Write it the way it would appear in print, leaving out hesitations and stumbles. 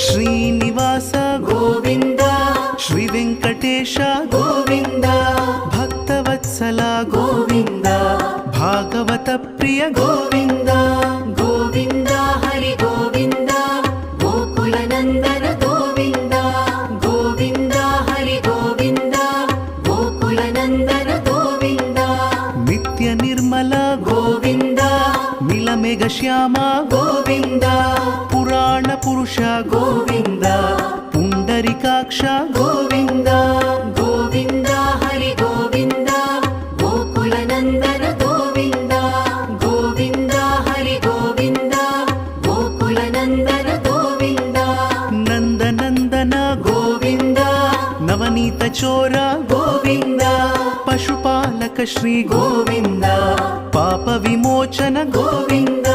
ಶ್ರೀನಿವಾಸ ಗೋವಿಂದ ಶ್ರೀ ವೆಂಕಟೇಶ ಗೋವಿಂದ ಭಕ್ತವತ್ಸಲ ಗೋವಿಂದ ಭಾಗವತ ಪ್ರಿಯ ಗೋವಿಂದ ಗೋವಿಂದ ಹರಿ ಗೋವಿಂದ ಗೋಕುಲ ನಂದನ ಗೋವಿಂದ ಗೋವಿಂದ ಹರಿ ಗೋವಿಂದ ಗೋಕುಲ ನಂದನ ಗೋವಿಂದ ನಿತ್ಯ ನಿರ್ಮಲ ಗೋವಿಂದ ನೀಲಮೇಘ ಶ್ಯಾಮ ಗೋವಿಂದ ಪುರಾಣ ಪುರುಷ ಗೋವಿಂದ ಪುಂಡರಿಕಾಕ್ಷ ಗೋವಿಂದ ಗೋವಿಂದ ಹರಿ ಗೋವಿಂದ ಗೋಕುಲ ನಂದನ ಗೋವಿಂದ ಗೋವಿಂದ ಹರಿ ಗೋವಿಂದ ಗೋಕುಲ ನಂದನ ಗೋವಿಂದ ನಂದನಂದನ ಗೋವಿಂದ ನವನೀತ ಚೋರ ಗೋವಿಂದ ಪಶುಪಾಲಕ ಶ್ರೀ ಗೋವಿಂದ ಪಾಪ ವಿಮೋಚನ ಗೋವಿಂದ